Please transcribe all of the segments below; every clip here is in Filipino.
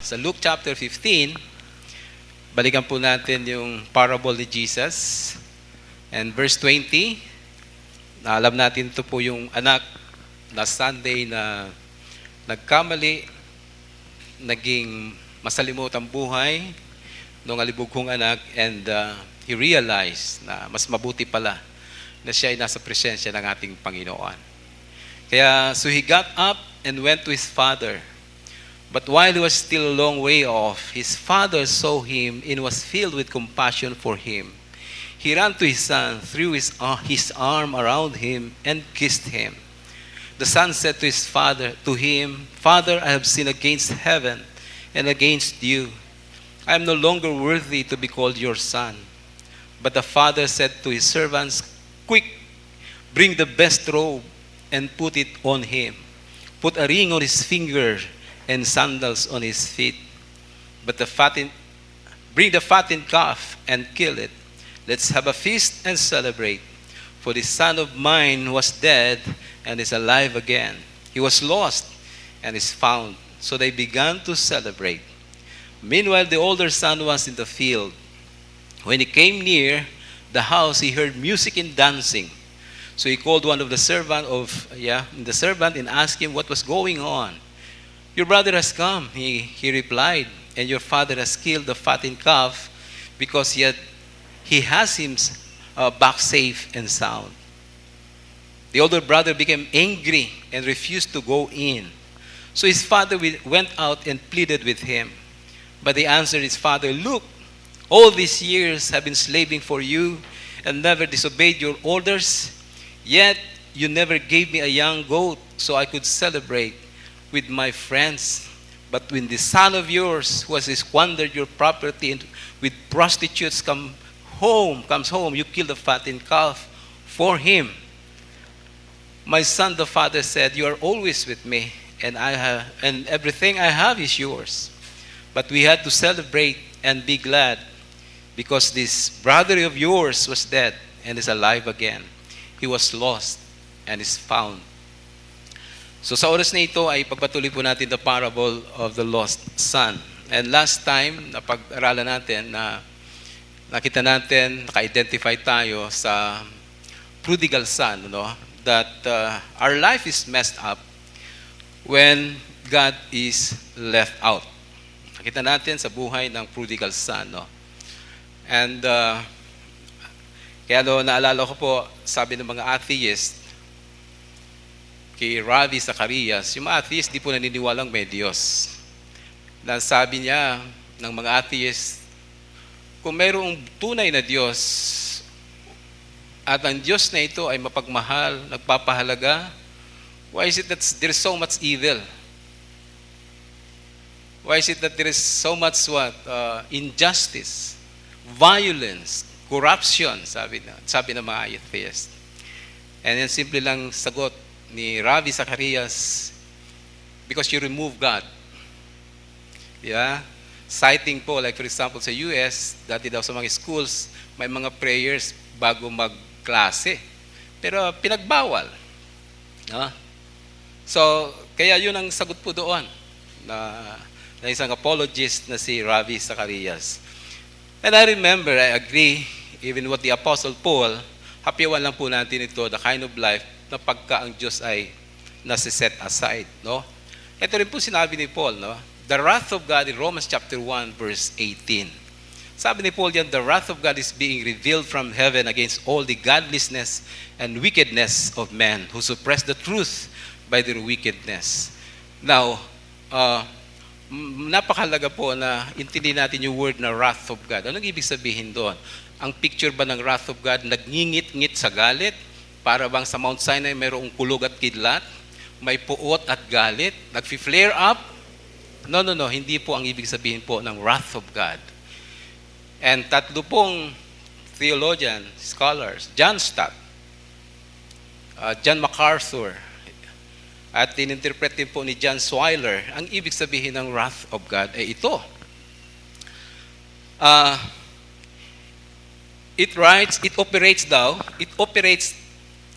Sa Luke chapter 15, balikan po natin yung parable ni Jesus. And verse 20, alam natin ito po yung anak na Sunday na nagkamali, naging masalimuot ang buhay ng alibog kong anak, and he realized na mas mabuti pala na siya ay nasa presensya ng ating Panginoon. Kaya, so he got up and went to his father. But while he was still a long way off, his father saw him and was filled with compassion for him. He ran to his son, threw his arm around him, and kissed him. The son said to him, Father, I have sinned against heaven and against you. I am no longer worthy to be called your son. But the father said to his servants, Quick, bring the best robe and put it on him. Put a ring on his finger and sandals on his feet. Bring the fattened calf and kill it. Let's have a feast and celebrate. For this son of mine was dead and is alive again. He was lost and is found. So they began to celebrate. Meanwhile, the older son was in the field. When he came near the house, he heard music and dancing. So he called one of the servant and asked him what was going on. Your brother has come, he replied, and your father has killed the fattened calf because he has him back safe and sound. The older brother became angry and refused to go in. So his father went out and pleaded with him. But he answered his father, Look, all these years have been slaving for you and never disobeyed your orders. Yet you never gave me a young goat so I could celebrate with my friends. But when this son of yours who has squandered your property and with prostitutes comes home, you kill the fattened calf for him. My son, the father said, You are always with me, and everything I have is yours. But we had to celebrate and be glad because this brother of yours was dead and is alive again. He was lost and is found. So sa oras na ito ay pagpatuloy po natin the parable of the lost son. And last time, napag-aralan natin na nakita natin, naka-identify tayo sa prodigal son, that our life is messed up when God is left out. Nakita natin sa buhay ng prodigal son. And kaya naalala ko po, sabi ng mga atheists, kay Ravi Zacharias, yung mga atheist di po naniniwalang may Diyos. Sabi niya ng mga atheist, kung mayroong tunay na Diyos at ang Diyos na ito ay mapagmahal, nagpapahalaga, why is it that there is so much evil? Why is it that there is so much injustice, violence, corruption, sabi ng mga atheist. And then simple lang sagot ni Ravi Zacharias, because you remove God. Yeah? Citing po, like for example sa US, dati daw sa mga schools, may mga prayers bago magklase. Pero pinagbawal. So, kaya yun ang sagot po doon na isang apologist na si Ravi Zacharias. And I remember, I agree, even what the Apostle Paul, hapyawan lang po natin ito, the kind of life na pagka ang Diyos ay nasi-set aside. Ito rin po sinabi ni Paul, the wrath of God in Romans chapter 1 verse 18. Sabi ni Paul yan, the wrath of God is being revealed from heaven against all the godlessness and wickedness of men who suppress the truth by their wickedness. Now, napakahalaga po na intindihin natin yung word na wrath of God. Anong ibig sabihin doon? Ang picture ba ng wrath of God, nagngingit-ngit sa galit? Para bang sa Mount Sinai mayroong kulog at kidlat? May puot at galit? Nag-flare up? No. Hindi po ang ibig sabihin po ng wrath of God. And tatlo pong theologian, scholars, John Stott, John MacArthur, at tininterpret din po ni John Swiler, ang ibig sabihin ng wrath of God ay ito. It operates,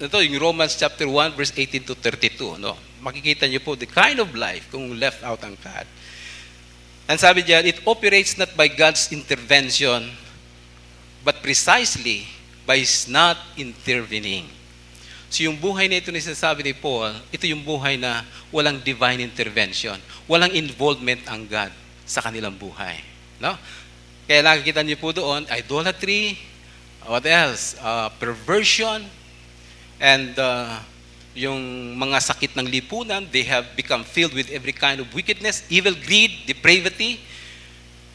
ito yung Romans chapter 1 verse 18 to 32, Makikita niyo po the kind of life kung left out ang God. And sabi diyan, it operates not by God's intervention, but precisely by His not intervening. So yung buhay na ito na sinasabi ni Paul, ito yung buhay na walang divine intervention. Walang involvement ang God sa kanilang buhay. No? Kaya nakikita niyo po doon, idolatry, what else? Perversion, and yung mga sakit ng lipunan, they have become filled with every kind of wickedness, evil, greed, depravity.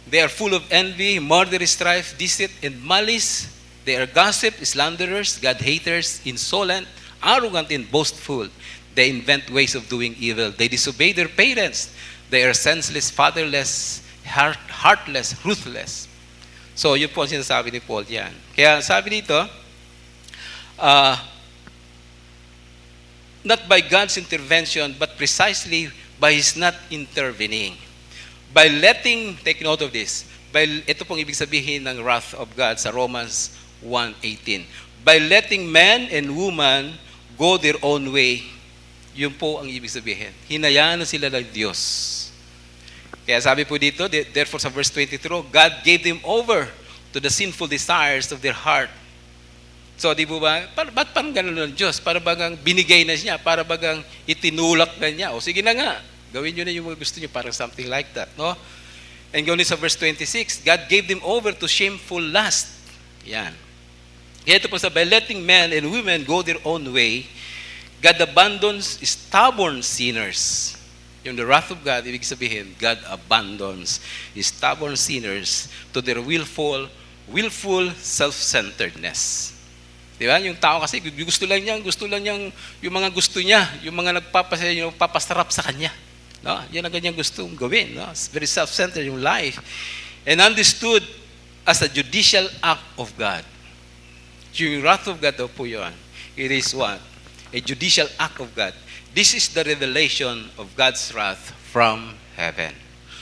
They are full of envy, murderous strife, deceit, and malice. They are gossip, slanderers, God-haters, insolent, arrogant, and boastful. They invent ways of doing evil. They disobey their parents. They are senseless, fatherless, heartless, ruthless. So, yun po ang sinasabi ni Paul yan. Kaya sabi dito, not by God's intervention, but precisely by His not intervening. By letting, take note of this, ito pong ibig sabihin ng wrath of God sa Romans 1:18. By letting man and woman go their own way, yun po ang ibig sabihin. Hinayaan na sila ng Diyos. Kaya sabi po dito, therefore sa verse 23, God gave them over to the sinful desires of their heart. So, di po ba, ba't parang gano'n ng Diyos? Para bagang binigay na siya, para bagang itinulak na niya. O sige na nga, gawin nyo na yung mga gusto nyo, parang something like that, no? And going sa verse 26, God gave them over to shameful lust. Yan. Kaya ito po sa, by letting men and women go their own way, God abandons stubborn sinners. Yung the wrath of God, ibig sabihin, God abandons stubborn sinners to their willful self-centeredness. Di ba? Yung tao kasi gusto lang niyang yung mga gusto niya, yung mga nagpapasarap sa kanya. No? Yan ang ganyang gustong gawin. No? It's very self-centered yung life. And understood as a judicial act of God. Yung wrath of God daw po yun. It is what? A judicial act of God. This is the revelation of God's wrath from heaven.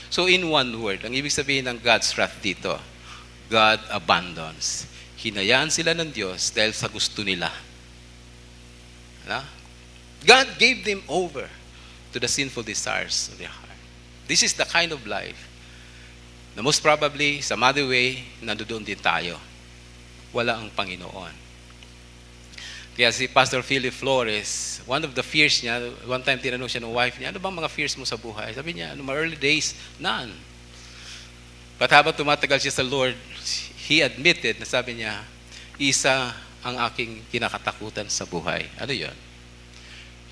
So in one word, ang ibig sabihin ng God's wrath dito, God abandons. Hinayaan sila ng Diyos dahil sa gusto nila. God gave them over to the sinful desires of their heart. This is the kind of life na most probably, sa other way, nandoon din tayo. Wala ang Panginoon. Kaya si Pastor Philip Flores, one of the fears niya, one time tinanong siya ng wife niya, ano bang mga fears mo sa buhay? Sabi niya, my early days, none. But habang tumatagal siya sa Lord, he admitted na sabi niya, isa ang aking kinakatakutan sa buhay. Ano yun?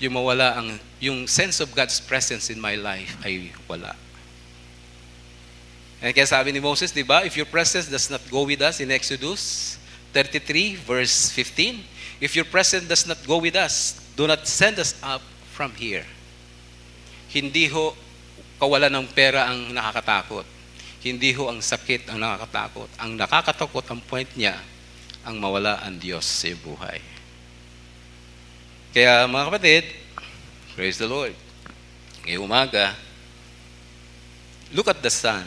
Yung mawala yung sense of God's presence in my life ay wala. And kaya sabi ni Moses, di ba, if your presence does not go with us in Exodus 33 verse 15, if your presence does not go with us, do not send us up from here. Hindi ho kawalan ng pera ang nakakatakot. Hindi ho ang sakit ang nakakatakot. Ang nakakatakot, ang point niya, ang mawala ang Diyos sa iyong buhay. Kaya mga kapatid, praise the Lord. Ngayong umaga, look at the sun.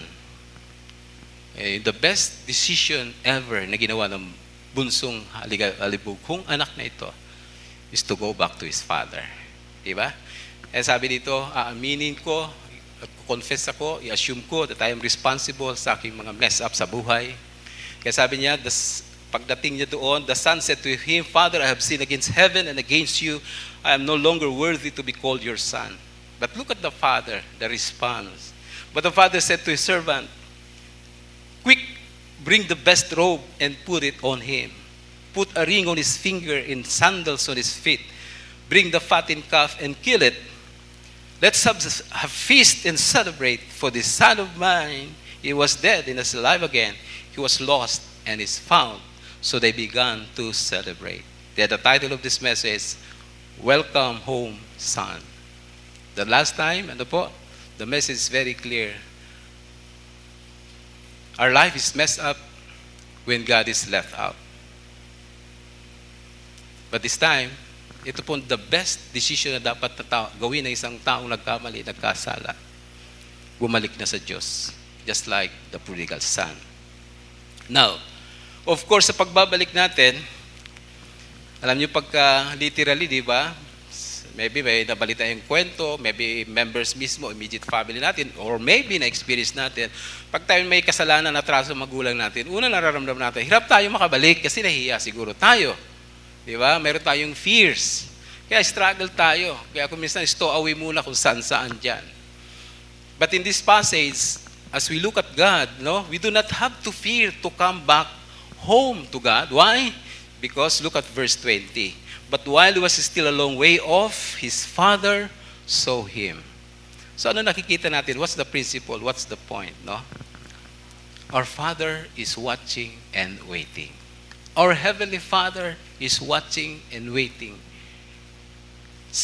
The best decision ever na ginawa ng bunsong halibug kung anak na ito is to go back to his father. Diba? Eh sabi dito, aaminin ko, confess ako, i-assume ko that I am responsible sa aking mga mess up sa buhay. Kaya sabi niya, pagdating niya doon, the son said to him, Father, I have sinned against heaven and against you. I am no longer worthy to be called your son. But look at the father, the response. But the father said to his servant, quick, bring the best robe and put it on him. Put a ring on his finger and sandals on his feet. Bring the fattened calf and kill it. Let's have feast and celebrate, for this son of mine, he was dead and is alive again. He was lost and is found. So they began to celebrate. The title of this message, Welcome Home, Son. The last time, the message is very clear. Our life is messed up when God is left out. But this time, ito po the best decision na dapat gawin ng isang taong nagkamali, nagkasala. Bumalik na sa Diyos. Just like the prodigal son. Now, of course, sa pagbabalik natin, alam niyo pagka literally, di ba? Maybe may nabalita yung kwento, maybe members mismo, immediate family natin, or maybe na-experience natin. Pag tayo may kasalanan na atraso magulang natin, una nararamdaman natin, hirap tayo makabalik kasi nahihiya siguro tayo. Di ba? Meron tayong fears. Kaya struggle tayo. Kaya kung minsan stow away muna kung saan-saan dyan. But in this passage, as we look at God, no, we do not have to fear to come back home to God. Why? Because look at verse 20. But while he was still a long way off, his father saw him. So ano nakikita natin? What's the principle? What's the point? No? Our Father is watching and waiting. Our Heavenly Father is watching and waiting.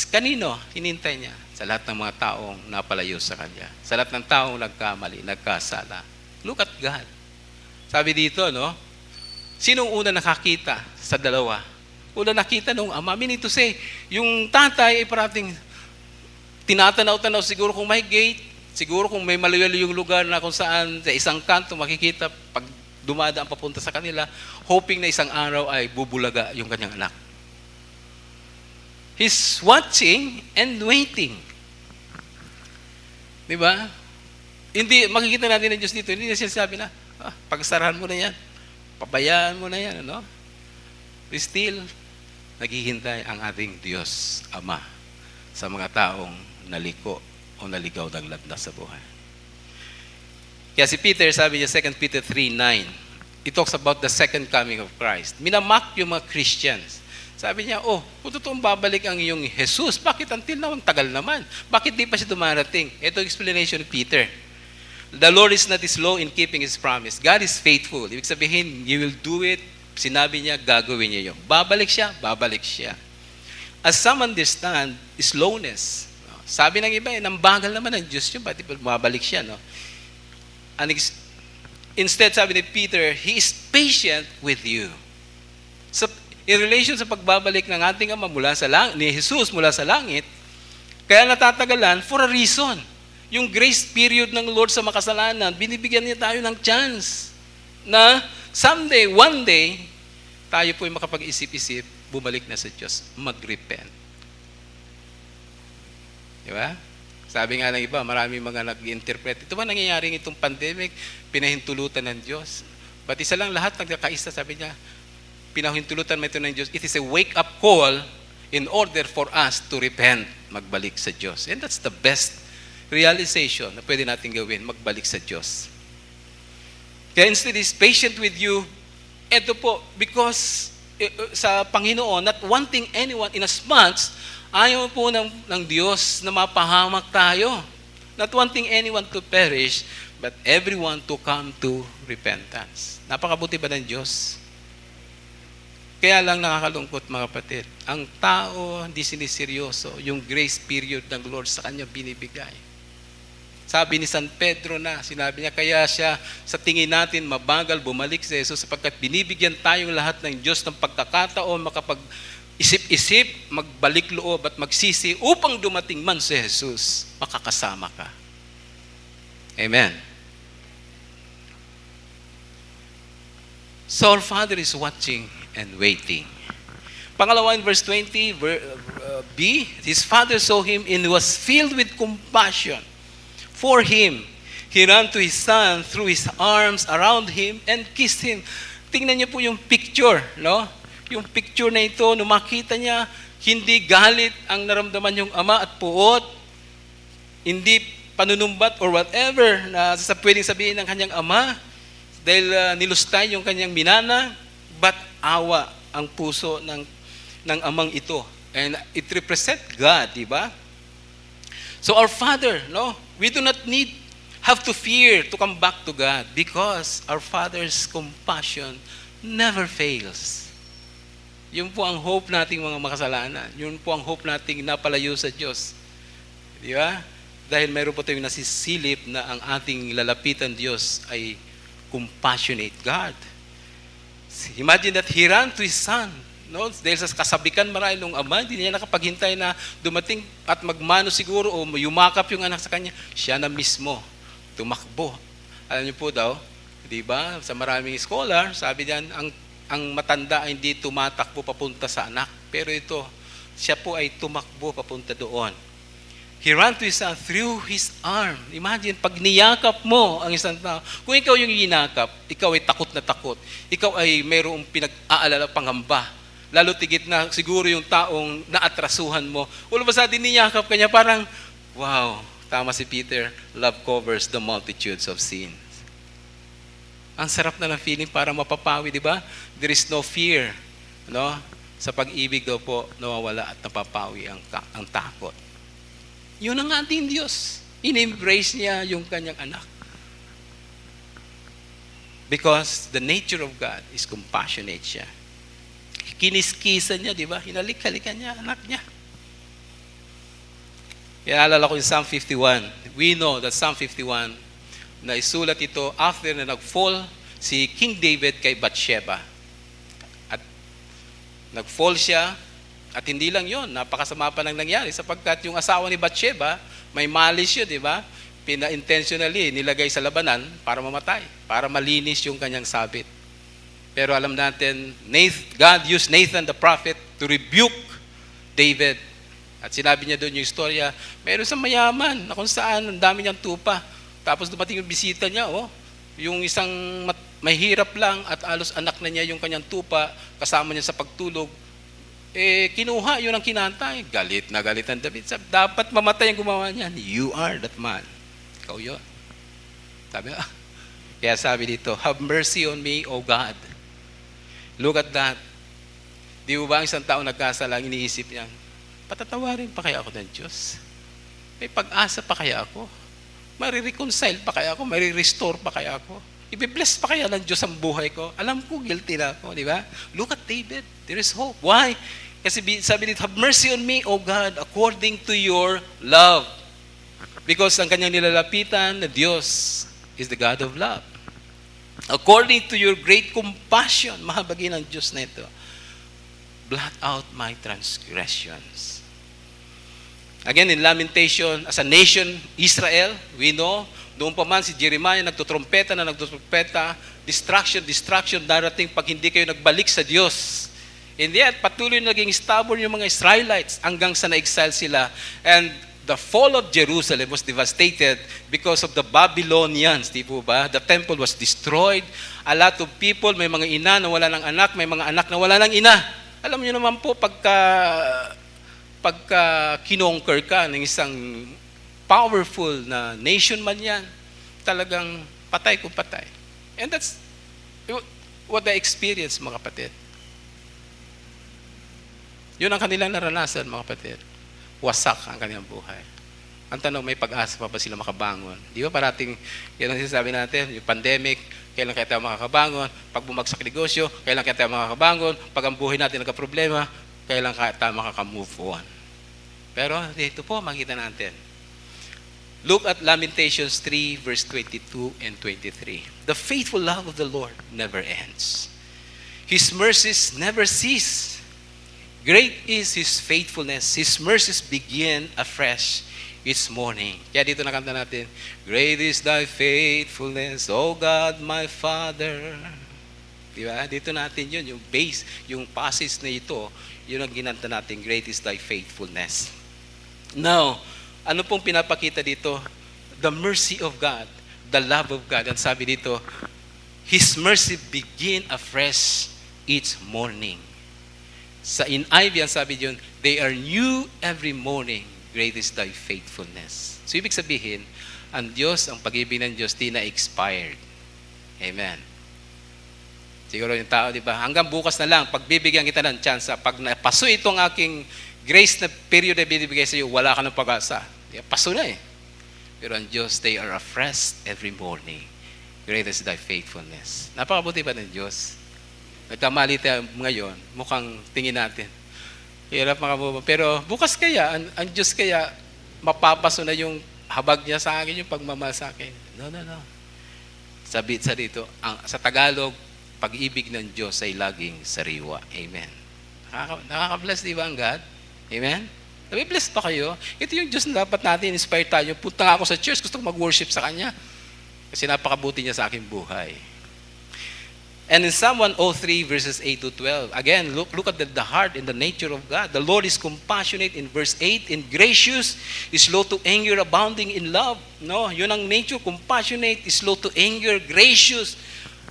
Kanino? Hinintay niya. Sa lahat ng mga taong napalayo sa Kanya. Sa lahat ng taong nagkamali, nagkasala. Look at God. Sabi dito, no? Sinong una nakakita sa dalawa? Una nakita nung ama. Meaning to say, yung tatay ay parating tinatanaw-tanaw siguro kung may gate, siguro kung may malayo yung lugar na kung saan sa isang kanto makikita pag dumadaan papunta sa kanila, hoping na isang araw ay bubulaga yung kanyang anak. He's watching and waiting. Di ba? Hindi, makikita natin ng Diyos dito, hindi na sinasabi na, pagsarahan mo na yan, pabayaan mo na yan, ano? Still, naghihintay ang ating Diyos, Ama, sa mga taong naliko o naligaw ng landas sa buhay. Kaya si Peter, sabi niya, 2 Peter 3:9, it talks about the second coming of Christ. Minamak yung mga Christians. Sabi niya, kung totoong babalik ang iyong Jesus, bakit until now, ang tagal naman? Bakit di pa siya dumarating? Ito ang explanation ni Peter. The Lord is not slow in keeping His promise. God is faithful. Ibig sabihin, He will do it. Sinabi niya, gagawin niya yun. Babalik siya, babalik siya. As some understand, slowness. Sabi ng iba, nang bagal naman ng Diyos yun, pati babalik siya, no? And instead, sabi ni Peter, He is patient with you. So, in relation sa pagbabalik ng ating Ama mula sa langit, ni Jesus mula sa langit, kaya natatagalan for a reason. Yung grace period ng Lord sa makasalanan, binibigyan niya tayo ng chance na someday, one day, tayo po'y makapag-isip-isip, bumalik na sa Diyos, mag-repent. Di ba? Sabi nga ng iba, marami mga nag-interpret. Ito ba nangyayaring itong pandemic, pinahintulutan ng Diyos? But isa lang lahat nagkakaisa, sabi niya, pinahintulutan mo ito ng Diyos. It is a wake-up call in order for us to repent, magbalik sa Diyos. And that's the best realization na pwede natin gawin, magbalik sa Diyos. Kaya instead is patient with you. Ito po, because sa Panginoon, not wanting anyone in as much, ayaw po ng Diyos na mapahamak tayo. Not wanting anyone to perish, but everyone to come to repentance. Napakabuti ba ng Diyos? Kaya lang nakakalungkot mga kapatid. Ang tao hindi siniseryoso yung grace period ng Lord sa kanya binibigay. Sabi ni San Pedro na, sinabi niya, kaya siya sa tingin natin mabagal bumalik sa Jesus sapagkat binibigyan tayong lahat ng Diyos ng pagkakataon makapag-isip-isip, magbalik loob at magsisi upang dumating man si Jesus, makakasama ka. Amen. So our Father is watching and waiting. Pangalawa in verse 20, B, his father saw him and was filled with compassion for him. He ran to his son, threw his arms around him, and kissed him. Tingnan niyo po yung picture, no? Yung picture na ito, nung makita niya, hindi galit ang naramdaman yung ama at puot, hindi panunumbat or whatever na pwedeng sabihin ng kanyang ama, dahil nilustay yung kanyang minana, but awa ang puso ng amang ito. And it represents God, di ba? So our Father, no? We do not have to fear to come back to God because our Father's compassion never fails. Yun po ang hope nating mga makasalanan. Yun po ang hope nating napalayo sa Diyos. Di ba? Dahil meron po tayong nasisilip na ang ating lalapitan Diyos ay compassionate God. Imagine that He ran to His Son. No? Dahil sa kasabikan marahil ng ama, hindi niya nakapaghintay na dumating at magmano siguro o yumakap yung anak sa kanya. Siya na mismo tumakbo. Alam niyo po daw, di ba? Sa maraming scholar, sabi diyan, ang matanda ay hindi tumatakbo papunta sa anak. Pero ito, siya po ay tumakbo papunta doon. He ran to his son through his arm. Imagine, pag niyakap mo ang isang tao, kung ikaw yung yinakap, ikaw ay takot na takot. Ikaw ay mayroong pinag-aalala pangamba. Lalo tigit na siguro yung taong naatrasuhan mo. All of a sudden, niyakap ka niya, parang, wow, tama si Peter, love covers the multitudes of sins. Ang sarap na ng feeling para mapapawi, di ba? There is no fear. No? Sa pag-ibig daw po, nawawala at napapawi ang takot. Yun ang ating Diyos. In-embrace niya yung kanyang anak. Because the nature of God is compassionate siya. Kiniskisan niya, di ba? Hinalik-halikan niya, anak niya. Kaya alala ko yung Psalm 51. We know that Psalm 51, na isulat ito after na nag-fall si King David kay Bathsheba. At nag-fall siya, at hindi lang yon, napakasama pa nang nangyari sapagkat yung asawa ni Bathsheba, may malis yun, di ba? Pina-intentionally nilagay sa labanan para mamatay, para malinis yung kanyang sabit. Pero alam natin, God used Nathan the prophet to rebuke David. At sinabi niya doon yung istorya, meron sa mayaman na kung saan ang dami niyang tupa. Tapos dumating yung bisita niya, yung isang mahirap lang at alos anak na niya yung kanyang tupa, kasama niya sa pagtulog. Kinuha yun ang kinantay. Galit na galit ang David. Sabi, dapat mamatay ang gumawa niyan. You are that man. Ikaw yun. Sabi, kaya sabi dito, have mercy on me, O God. Look at that. Di ba ang isang tao nagkasala, iniisip niya, patatawarin pa kaya ako ng Diyos? May pag-asa pa kaya ako? Marireconcile pa kaya ako? Marirestore pa kaya ako? Ibe-bless pa kaya ng Diyos ang buhay ko? Alam ko, guilty na ako, di ba? Look at David. There is hope. Why? Kasi sabi dito, have mercy on me, O God, according to your love. Because ang kanyang nilalapitan na Diyos is the God of love. According to your great compassion, mahabagi ng Diyos na ito, blot out my transgressions. Again, in Lamentation, as a nation, Israel, we know, noon pa man si Jeremiah nagtutrumpeta, destruction darating pag hindi kayo nagbalik sa Diyos. And yet, patuloy naging stubborn yung mga Israelites hanggang sa na-exile sila. And the fall of Jerusalem was devastated because of the Babylonians, di po ba? The temple was destroyed. A lot of people, may mga ina na wala ng anak, may mga anak na wala ng ina. Alam niyo naman po, pagka kinonquer ka ng isang powerful na nation man yan, talagang patay kung patay. And that's what I experienced, mga kapatid. Yun ang kanilang naranasan, mga kapatid. Wasak ang kanilang buhay. Ang tanong, may pag-asa pa ba sila makabangon? Di ba parating, yan ang sinasabi natin, yung pandemic, kailan kaya tayo makakabangon? Pag bumagsak negosyo, kailan kaya tayo makakabangon? Pag ang buhay natin nagka-problema, kailan kaya tayo makaka-move on? Pero dito po, makita natin. Look at Lamentations 3, verse 22 and 23. The faithful love of the Lord never ends. His mercies never cease. Great is His faithfulness. His mercies begin afresh each morning. Kaya dito nakanta natin, great is thy faithfulness, O God my Father. Diba? Dito natin yun, yung base, yung passage na ito, yun ang ginanta natin, great is thy faithfulness. Now, ano pong pinapakita dito? The mercy of God, the love of God. Ang sabi dito, His mercy begin afresh each morning. Sa NIV, ang sabi diyon, they are new every morning. Great is thy faithfulness. So, ibig sabihin, ang Diyos, ang pag-ibig ng Diyos, di na-expired. Amen. Siguro yung tao, di ba? Hanggang bukas na lang, pagbibigyan kita ng chance, pag napaso itong aking grace na period na binibigay sa iyo, wala ka ng pag-asa. Paso na eh. Pero ang Diyos, they are afresh every morning. Great is thy faithfulness. Napakabuti ba ng Diyos? Nagkamali tayo ngayon, mukhang tingin natin. Hirap makamove. Pero bukas kaya, ang Diyos kaya, mapapaso na yung habag niya sa akin, yung pagmamahal sa akin. No. Sabi sa dito, sa Tagalog, pag-ibig ng Diyos ay laging sariwa. Amen. Nakaka-bless, di ba ang God? Amen? Nabi-bless pa kayo? Ito yung Diyos na dapat natin inspire tayo. Punta ako sa church, gusto ko mag-worship sa Kanya. Kasi napakabuti niya sa aking buhay. And in Psalm 103 verses 8 to 12, again, look at the heart and the nature of God. The Lord is compassionate in verse 8, and gracious, is slow to anger, abounding in love. No, yun ang nature, compassionate, is slow to anger, gracious,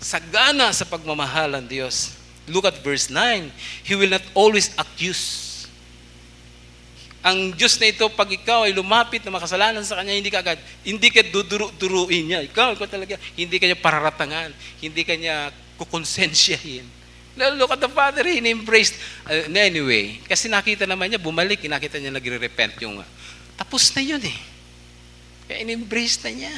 sagana sa pagmamahal ng Diyos. Look at verse 9. He will not always accuse. Ang Diyos na ito, pag ikaw ay lumapit na makasalanan sa Kanya, hindi ka duduru-duruin niya. Ikaw talaga, hindi ka niya pararatangan, hindi ka niya kukonsensyahin. Look at the Father, He embraced. Anyway, kasi nakita naman niya, bumalik, nakita niya nagre-repent yung, tapos na yun eh. Kaya in-embrace na niya.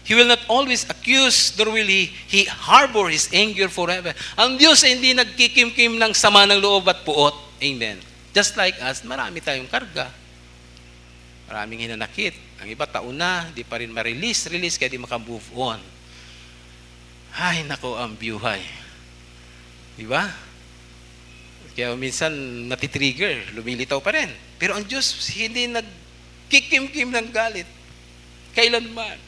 He will not always accuse, nor will he harbor His anger forever. Ang Diyos ay hindi nagkikimkim ng sama ng loob at puot. Amen. Just like us, marami tayong karga. Maraming hinanakit. Ang iba taon na, di pa rin ma-release, kaya di maka-move on. Ay, nako ang buhay. Di ba? Kaya minsan natitrigger, lumilitaw pa rin. Pero ang Diyos, hindi nagkikimkim ng galit. Kailanman.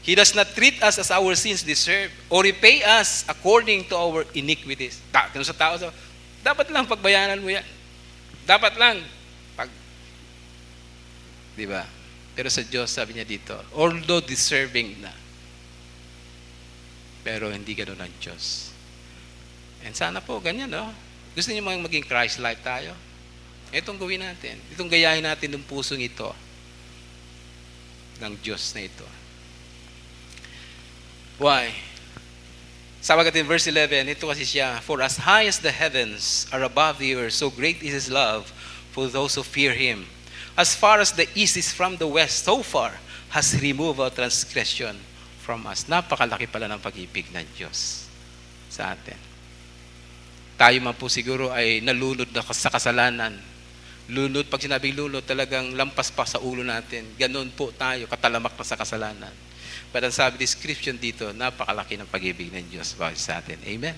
He does not treat us as our sins deserve or repay us according to our iniquities. Sa tao, dapat lang pagbayanan mo yan. Dapat lang. Di ba? Pero sa Diyos, sabi niya dito, although deserving na, pero hindi ganoon ang Diyos. And sana po, ganyan, no? Gusto niyo maging Christ-like tayo? Itong gawin natin. Itong gayahin natin ng pusong ito ng Diyos na ito. Why? Sabagat in verse 11, ito kasi siya, for as high as the heavens are above the earth, so great is His love for those who fear Him. As far as the east is from the west, so far has He removed our transgression from us. Napakalaki pala ng pag-ibig ng Diyos sa atin. Tayo man po siguro ay nalunod na sa kasalanan. Lunod, pag sinabing lunod, talagang lampas pa sa ulo natin. Ganon po tayo, katalamak na sa kasalanan. But ang sabi description dito, napakalaki ng pag-ibig ng Diyos bawat sa atin. Amen?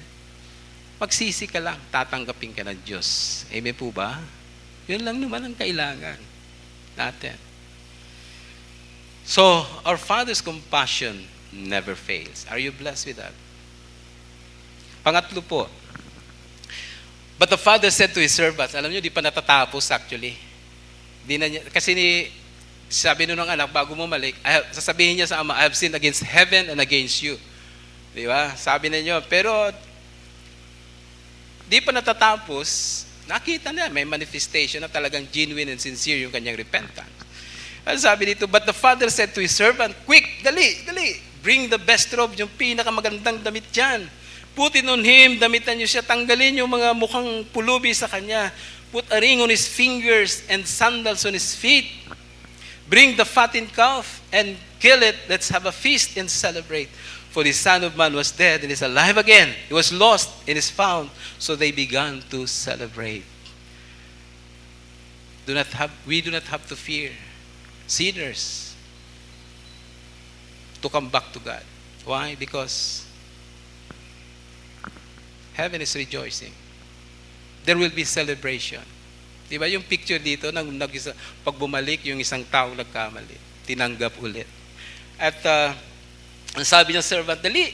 Magsisi ka lang, tatanggapin ka ng Diyos. Amen po ba? Yun lang naman ang kailangan natin. So, our Father's compassion never fails. Are you blessed with that? Pangatlo po, but the Father said to His servants, alam nyo, di pa natatapos actually. Di na niya, kasi sabi nun ng anak, bago bumalik, sasabihin niya sa ama, I have sinned against heaven and against you. Di ba? Sabi na niyo, pero di pa natatapos, nakita niya, may manifestation na talagang genuine and sincere yung kanyang repentance. At sabi dito, but the Father said to His servant, quick, dali, bring the best robe, yung pinakamagandang damit dyan. Put it on him, damitan niyo siya, tanggalin yung mga mukhang pulubi sa kanya. Put a ring on his fingers and sandals on his feet. Bring the fattened calf and kill it. Let's have a feast and celebrate. For the Son of Man was dead and is alive again. He was lost and is found. So they began to celebrate. We do not have to fear sinners to come back to God. Why? Because heaven is rejoicing. There will be celebration. Diba yung picture dito, pag bumalik yung isang tao nagkamali, tinanggap ulit. At ang sabi ng servant, dali.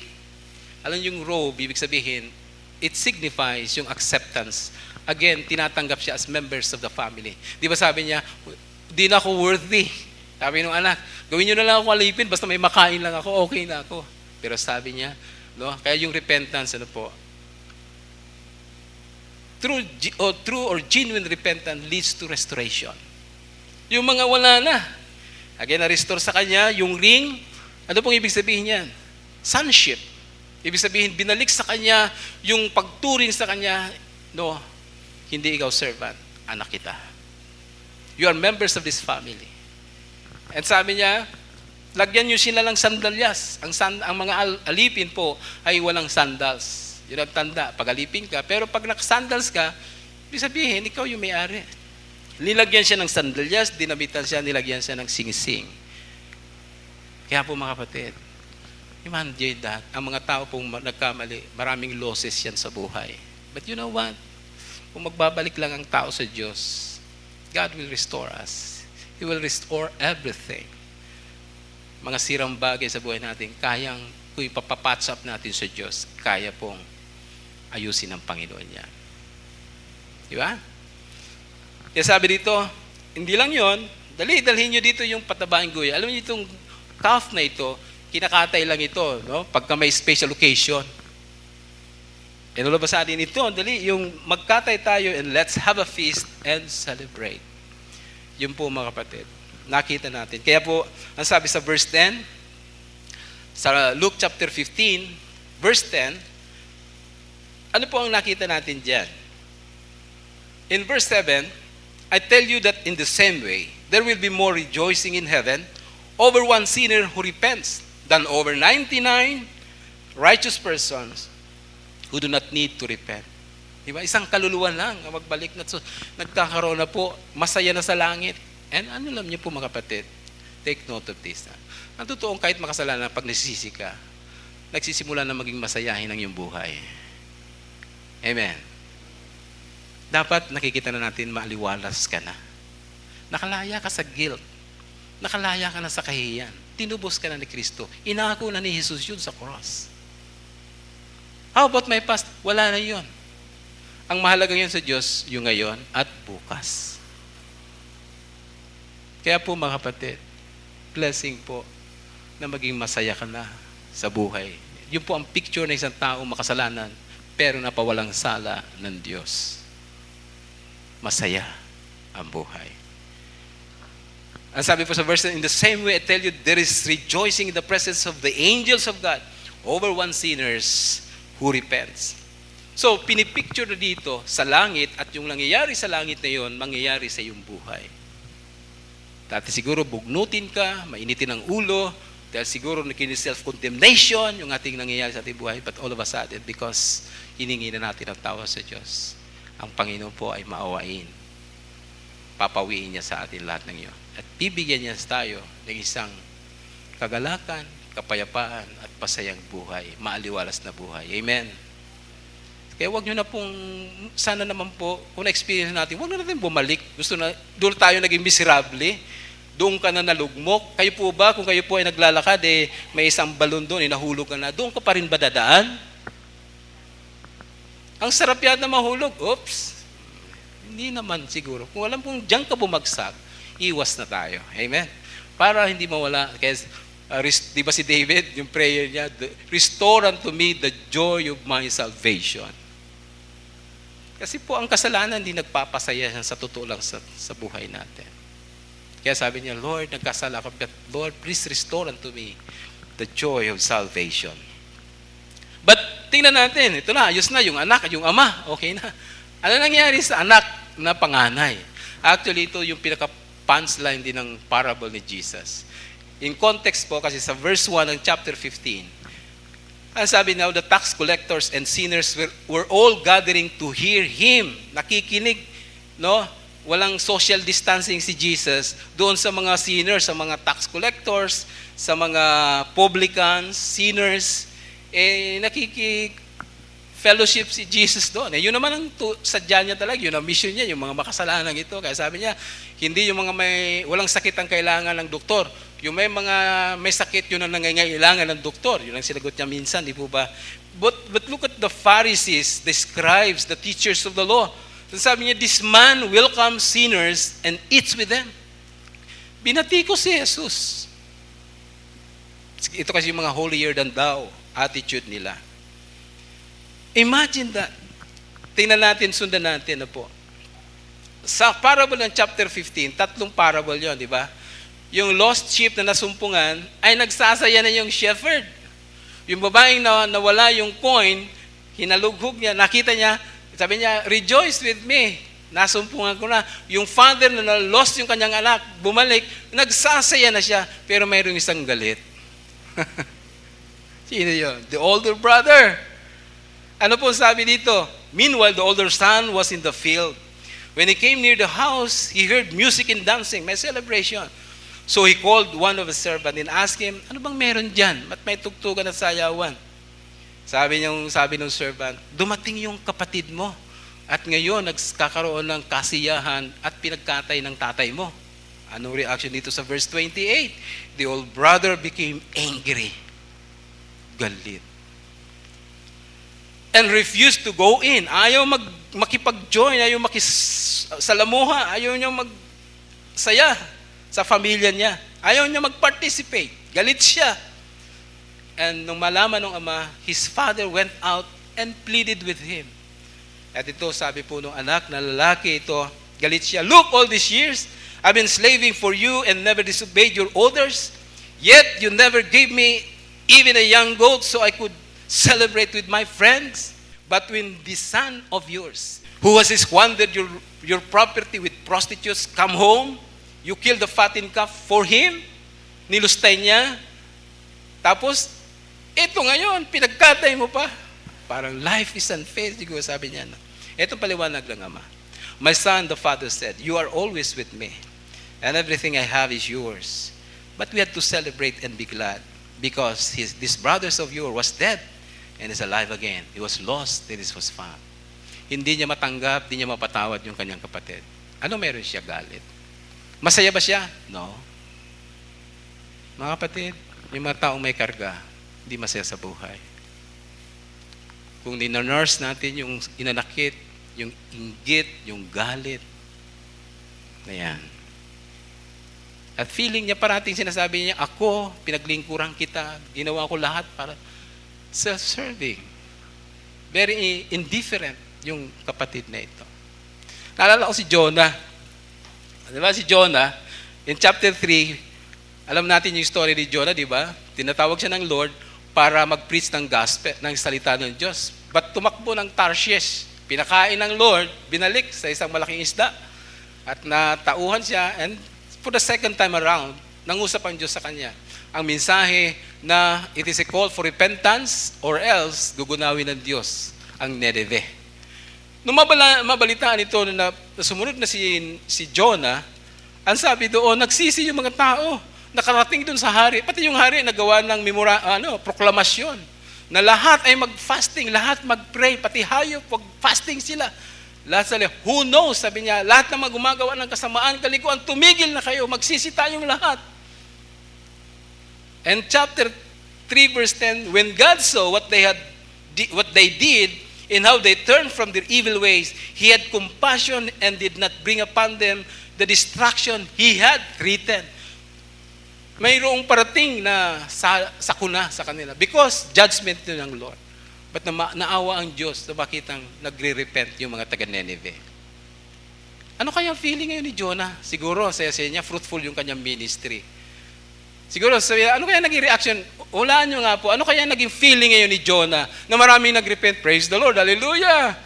Alam yung robe, ibig sabihin, it signifies yung acceptance. Again, tinatanggap siya as members of the family. Di ba sabi niya, di na ako worthy. Sabi ng anak, gawin nyo na lang ako alipin, basta may makain lang ako, okay na ako. Pero sabi niya, no, kaya yung repentance, ano po, true or genuine repentance leads to restoration. Yung mga wala na, again, na-restore sa kanya, yung ring, ano pong ibig sabihin yan? Sonship. Ibig sabihin, binalik sa kanya yung pagturing sa kanya, no, hindi ikaw servant, anak kita. You are members of this family. And sabi niya, lagyan niyo sila ng sandalyas. Ang mga alipin po ay walang sandals. Yun ang tanda, pag alipin ka. Pero pag nakasandals ka, ibig sabihin, ikaw yung may-ari. Nilagyan siya ng sandalyas, dinabitan siya, nilagyan siya ng sing-sing. Kaya po mga kapatid, imagine that, ang mga tao pong nagkamali, maraming losses yan sa buhay. But you know what? Kung magbabalik lang ang tao sa Diyos, God will restore us. He will restore everything. Mga sirang bagay sa buhay natin, kayang kung ipapapatch up natin sa Diyos, kaya pong ayusin ng Panginoon yan. Di ba? Kaya sabi dito, hindi lang yon, dalhin nyo dito yung patabaing guya. Alam niyo itong calf na ito, kinakatay lang ito, no? Pagka may special occasion. And all of a sudden ito, dali, yung magkatay tayo and let's have a feast and celebrate. Yun po mga kapatid. Nakita natin. Kaya po, ang sabi sa verse 10, sa Luke chapter 15, verse 10, ano po ang nakita natin dyan? In verse 7, I tell you that in the same way, there will be more rejoicing in heaven over one sinner who repents than over 99 righteous persons who do not need to repent. Diba? Isang kaluluwa lang ang magbalik na. So, nagkakaroon na po, masaya na sa langit. And ano alam niyo po mga kapatid, take note of this. Ang totoong kahit makasalanan, pag nagsisisi ka, nagsisimula na maging masayahin ang iyong buhay. Amen. Dapat nakikita na natin, maaliwalas ka na. Nakalaya ka sa guilt. Nakalaya ka na sa kahihiyan. Tinubos ka na ni Kristo. Inako na ni Jesus yun sa cross. How about my past? Wala na yun. Ang mahalaga yun sa Diyos, yung ngayon at bukas. Kaya po mga kapatid, blessing po na maging masaya ka na sa buhay. Yun po ang picture ng isang taong makasalanan pero napawalang sala ng Diyos. Masaya ang buhay. Ang sabi po sa verse, in the same way I tell you, there is rejoicing in the presence of the angels of God over one sinners who repents. So, pinipicture na dito sa langit at yung nangyayari sa langit na yon, mangyayari sa iyong buhay. Dati siguro bugnutin ka, mainitin ang ulo, dahil siguro self-condemnation yung ating nangyayari sa ating buhay, but all of a sudden, because hiningi na natin ang tawa sa Diyos, ang Panginoon po ay maawain. Papawiin niya sa atin lahat ng iyon. At bibigyan niya tayo ng isang kagalakan, kapayapaan, at pasayang buhay, maaliwalas na buhay. Amen. Kaya wag nyo na pong, sana naman po, kung na-experience natin, wag na natin bumalik. Gusto na, doon tayo naging miserable, doon ka na nalugmok. Kayo po ba, kung kayo po ay naglalakad, may isang balon doon, nahulog ka na, doon ka pa rin ba dadaan? Ang sarap yata mahulog. Oops. Hindi naman siguro. Kung alam kong diyan ka bumagsak, iwas na tayo. Amen? Para hindi mawala. Kaya, di ba si David, yung prayer niya, restore unto me the joy of my salvation. Kasi po ang kasalanan hindi nagpapasaya sa totoo lang sa buhay natin. Kaya sabi niya, Lord, nagkasala ako. Lord, please restore unto me the joy of salvation. But tingnan natin, ito na, ayos na, yung anak, yung ama, okay na. Ano nangyari sa anak na panganay? Actually, ito yung pinaka-punchline din ng parable ni Jesus. In context po, kasi sa verse 1 ng chapter 15, ang sabi now, the tax collectors and sinners were all gathering to hear Him. Nakikinig, no? Walang social distancing si Jesus doon sa mga sinners, sa mga tax collectors, sa mga publicans, sinners, nakiki-fellowship si Jesus doon. Yun naman ang sadya niya talaga, yun ang mission niya, yung mga makasalanang ito. Kaya sabi niya, hindi yung mga walang sakit ang kailangan ng doktor. Yung may sakit, yun ang nangangailangan ng doktor. Yun ang sinagot niya minsan, di po ba? But look at the Pharisees, the scribes, the teachers of the law. So sabi niya, this man welcomes sinners and eats with them. Binati ko si Jesus. Ito kasi yung mga holier than thou attitude nila. Imagine that. Tingnan natin, sundan natin na po. Sa parable ng chapter 15, 3 parable yon, di ba? Yung lost sheep na nasumpungan, ay nagsasaya na yung shepherd. Yung babaeng nawala yung coin, hinalughog niya, nakita niya, sabi niya, rejoice with me, nasumpungan ko na. Yung father na lost yung kanyang anak, bumalik, nagsasaya na siya, pero mayroong isang galit. Sino yun? The older brother. Ano po sabi dito? Meanwhile, the older son was in the field. When he came near the house, he heard music and dancing, may celebration. So he called one of his servants and asked him, ano bang meron dyan? Ba't may tugtugan at sayawan? Sabi ng servant, dumating yung kapatid mo at ngayon nagkakaroon ng kasiyahan at pinagkatay ng tatay mo. Anong reaction dito sa verse 28? The old brother became angry. galit. And refused to go in. Ayaw makipag-join, ayaw makisalamuha, ayaw niya magsaya sa pamilya niya. Ayaw niya mag-participate. Galit siya. And nung malaman ng ama, his father went out and pleaded with him. At ito, sabi po ng anak na lalaki ito, galit siya, "Look, all these years, I've been slaving for you and never disobeyed your orders. Yet you never gave me even a young goat so I could celebrate with my friends. But when this son of yours, who has squandered your property with prostitutes, come home, you kill the fattened calf for him." Nilustay niya. Tapos, ito ngayon, pinagkatay mo pa. Parang life is unfair, siguro sabi niya. Ito paliwanag ng ama. "My son," the father said, "you are always with me, and everything I have is yours. But we had to celebrate and be glad, because this brothers of yours was dead and is alive again. He was lost and was found." Hindi niya matanggap, hindi niya mapatawad yung kanyang kapatid. Ano meron siya? Galit. Masaya ba siya? No. Mga kapatid, yung mga taong may karga, hindi masaya sa buhay. Kung ninanurse natin yung inanakit, yung inggit, yung galit, na yan. At feeling niya parating sinasabi niya, "Ako, pinaglingkuran kita, ginawa ko lahat para self-serving." Very indifferent yung kapatid na ito. Naalala ko si Jonah. Di ba si Jonah, in chapter 3, alam natin yung story ni Jonah, di ba? Tinatawag siya ng Lord para mag-preach ng gospel, ng salita ng Diyos. But tumakbo ng Tarshish, pinakain ng Lord, binalik sa isang malaking isda, at natauhan siya, and for the second time around, nangusap ang Diyos sa kanya. Ang mensahe na it is a call for repentance or else gugunawin ng Diyos ang Nineveh. Nung mabalitaan ito na sumunod na si Jonah, ang sabi doon, nagsisi yung mga tao. Nakarating doon sa hari, pati yung hari nagawa ng proklamasyon na lahat ay mag-fasting, lahat mag-pray, pati hayop, mag-fasting sila. Lahat sila, who knows, sabi niya, lahat na gumagawa ng kasamaan, kalikuan, tumigil na kayo, magsisi tayong lahat. And chapter 3 verse 10, when God saw what they did and how they turned from their evil ways, He had compassion and did not bring upon them the destruction He had threatened. Mayroong parating na sakuna sa kanila because judgment yun ng Lord. But naawa ang Diyos na makitang nagre-repent yung mga taga-Nineveh. Ano kaya feeling ngayon ni Jonah? Siguro, saya-saya niya, fruitful yung kanyang ministry. Siguro, ano kaya naging reaction? Hulaan nyo nga po, ano kaya naging feeling ngayon ni Jonah na maraming nag-repent? Praise the Lord, hallelujah!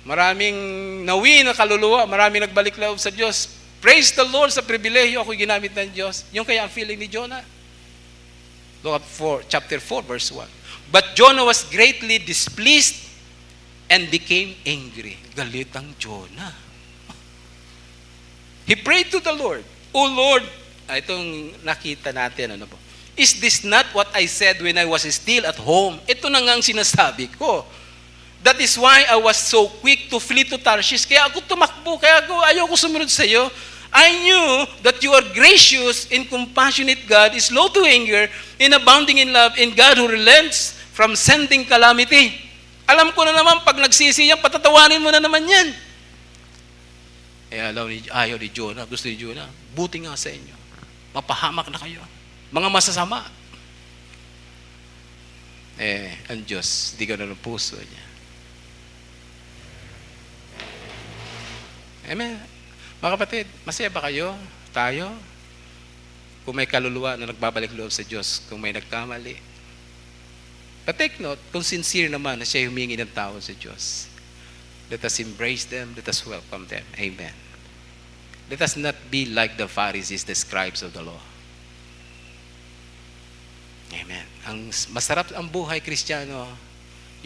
Maraming nawi na kaluluwa, maraming nagbalik loob sa Diyos. Praise the Lord sa pribilehyo ako'y ginamit ng Diyos. Yung kaya ang feeling ni Jonah. Look at chapter 4, verse 1. But Jonah was greatly displeased and became angry. Galit ang Jonah. He prayed to the Lord, "O Lord," itong nakita natin, ano po? "Is this not what I said when I was still at home?" Ito na nga ang sinasabi ko. "That is why I was so quick to flee to Tarshish." Kaya ako tumakbo, ayaw ko sumunod sa iyo. "I knew that you are gracious and compassionate God, is slow to anger, and abounding in love, and God who relents from sending calamity." Alam ko na naman, pag nagsisi yan, patatawanin mo na naman yan. Ayaw ni Jonah, gusto ni Jonah, buti nga sa inyo. Mapahamak na kayo. Mga masasama. Ang Diyos, di ka na ng puso niya. Amen. Mga kapatid, masaya ba kayo? Tayo? Kung may kaluluwa na nagbabalik loob sa Diyos, kung may nagkamali. But take note, kung sincere naman na siya humingi ng tawad sa Diyos, let us embrace them, let us welcome them. Amen. Let us not be like the Pharisees, the scribes of the law. Amen. Ang masarap ang buhay Kristiyano,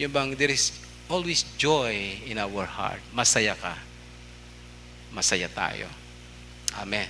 yung bang there is always joy in our heart. Masaya ka. Masaya tayo. Amen.